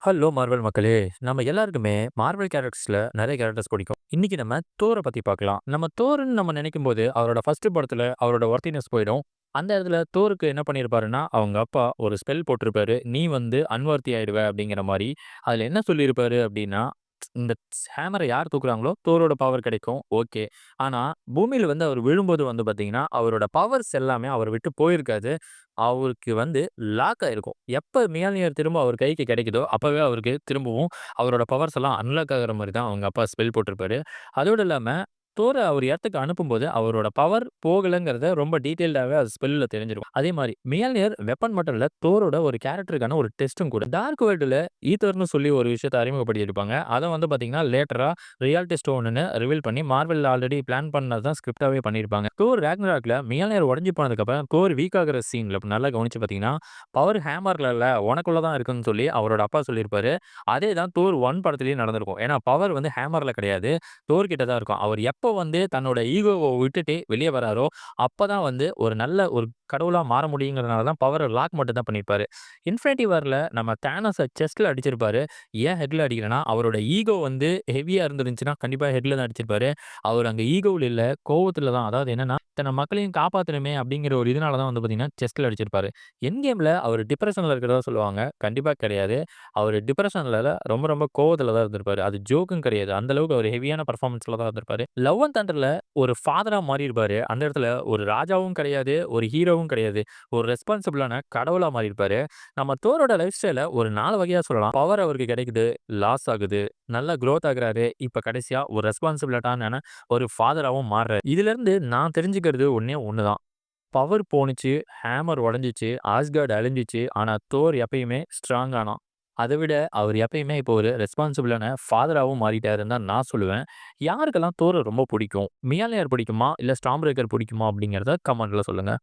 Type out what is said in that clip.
Hello Marvel மக்களே! நம்ம எல்லாருக்குமே மார்வல் கேரக்டர்ஸ்ல நெறைய கேரக்டர்ஸ் பிடிக்கும். இன்னைக்கு நம்ம தோர பத்தி பார்க்கலாம். நம்ம தோர்ன்னு நம்ம நினைக்கும்போது, அவரோட ஃபர்ஸ்ட் படத்துல அவரோட வொர்த்தினஸ் போயிடும். அந்த இடத்துல தோருக்கு என்ன பண்ணியிருப்பாருன்னா, அவங்க அப்பா ஒரு ஸ்பெல் போட்டிருப்பாரு. "நீ வந்து அன்வொர்த்தி ஆயிடுவ" அப்படிங்கிற மாரி. அதுல என்ன சொல்லியிருப்பாரு அப்படின்னா, இந்த ஹேமர யார் தூக்குறாங்களோ, தோரோட பவர் கிடைக்கும். ஓகே. ஆனா, பூமியில வந்து அவர் விழும்போது வந்து பார்த்தீங்கன்னா, அவரோட பவர்ஸ் எல்லாமே அவர விட்டு போயிருக்காது. அவருக்கு வந்து லாக் ஆயிருக்கும். எப்ப மியால்னியர் திரும்ப அவர் கைக்கு கிடைக்குதோ, அப்பவே அவருக்கு திரும்பவும் அவரோட பவர்ஸ் எல்லாம் அன்லாக் ஆகுற மாரி தான் அவங்க அப்பா ஸ்பெல் போட்டிருப்பாரு. அதோட இல்லாம தோர அவர் இடத்துக்கு அனுப்பும்போது, அவரோட பவர் போகலங்கிறத ரொம்ப டீட்டெயில்டாவே அது ஸ்பெல்ல தெரிஞ்சிரும். அதே மாரி மியால்னியர் வெப்பன் மட்டும் இல்ல, தோரோட ஒரு கேரக்டருக்கான ஒரு டெஸ்டும் கூட. டார்க் வேர்ல்டுல ஈதர்ன்னு சொல்லி ஒரு விஷயத்த அறிமுகப்படுத்தியிருப்பாங்க. அத வந்து பார்த்தீங்கன்னா, லேட்டரா ரியாலிட்டி ஸ்டோனுன்னு ரிவீல் பண்ணி மார்வெல் ஆல்ரெடி பிளான் பண்ணது தான் ஸ்கிரிப்டாவே பண்ணியிருப்பாங்க. தோர் ராக்னராக்ல மியால்னியர் உடைஞ்சு போனதுக்கப்புறம் தோர் வீக் ஆகுற சீன்ல நல்லா கவனிச்சு பார்த்தீங்கன்னா, பவர் ஹேமர்ல இல்ல உனக்குள்ள தான் இருக்குன்னு சொல்லி அவரோட அப்பா சொல்லியிருப்பாரு. அதே தான் தோர் 1 படத்திலேயும் நடந்திருக்கும். ஏன்னா பவர் வந்து ஹேமர்ல கிடையாது. தோர் கிட்ட தான் இருக்கும். அவர் எப்போ வந்து தன்னோட ஈகோவ விட்டுட்டு வெளிய வராரோ, அப்பதான் வந்து ஒரு நல்ல ஒரு கடவுளா மாற முடியுங்கிறதுனால தான் பவர லாக் மட்டும் தான் பண்ணியிருப்பாரு. இன்ஃபினிட்டி வார்ல நம்ம தானோஸ செஸ்ட்ல அடிச்சிருப்பாரு. ஏன் ஹெட்ல அடிக்கலன்னா, அவரோட ஈகோ வந்து ஹெவியா இருந்துருந்துச்சுன்னா, கண்டிப்பா ஹெட்ல தான் அடிச்சிருப்பாரு. அவர் அங்க ஈகோல இல்ல, கோவத்துல தான். அதாவது என்னன்னா, இத்தன மக்களையும் காப்பாத்தணுமே அப்படிங்கிற ஒரு இதனால தான் வந்து பார்த்தீங்கன்னா, செஸ்ட்ல அடிச்சிருப்பாரு. எண்ட் கேம்ல அவரு டிப்ரஷன்ல இருக்கிறதா சொல்லுவாங்க. கண்டிப்பா கிடையாது. அவரு டிப்ரஷன்ல இல்ல, ரொம்ப ரொம்ப கோவத்துல தான் இருந்திருப்பாரு. அது ஜோக்கும் கிடையாது. அந்த அளவுக்கு அவரு ஹெவியான பெர்ஃபார்மன்ஸ்ல தான் இருந்திருப்பாரு. லவ் அண்ட் தண்டர்ல ஒரு ஃபாதரா மாறியிருப்பாரு. அந்த இடத்துல ஒரு ராஜாவும் கிடையாது, ஒரு ஹீரோவும் கிடையாது. ஒரு ரெஸ்பான்சிபிளான கடவுளா மாறியிருப்பாரு. நம்ம தோரோட லைஃப் ஸ்டைல ஒரு 4 வகையா சொல்லலாம். பவர் அவருக்கு கிடைக்குது, லாஸ் ஆகுது, நல்லா குரோத் ஆகுறாரு. இப்ப கடைசியா ஒரு ரெஸ்பான்சிபிலிட்டான ஒரு ஃபாதராவும் மாறுறாரு. இதிலிருந்து நான் தெரிஞ்சுக்கிறது ஒண்ணே ஒண்ணு தான். பவர் போணுச்சு, ஹேமர் உடைஞ்சுச்சு, ஆஸ்கார்ட் அழிஞ்சுச்சு. ஆனா தோர் எப்பயுமே ஸ்ட்ராங் ஆனான். அத விட அவர் எப்பயுமே இப்போ ஒரு ரெஸ்பான்சிபிளான ஃபாதராவும் மாறிட்டாருன்னு தான் நான் சொல்லுவேன். யாருக்கெல்லாம் தோர ரொம்ப பிடிக்கும்? மியால்னியர் பிடிக்குமா? இல்ல ஸ்டார்ம் பிரேக்கர் பிடிக்குமா? அப்படிங்கிறத கமெண்ட்ல சொல்லுங்க.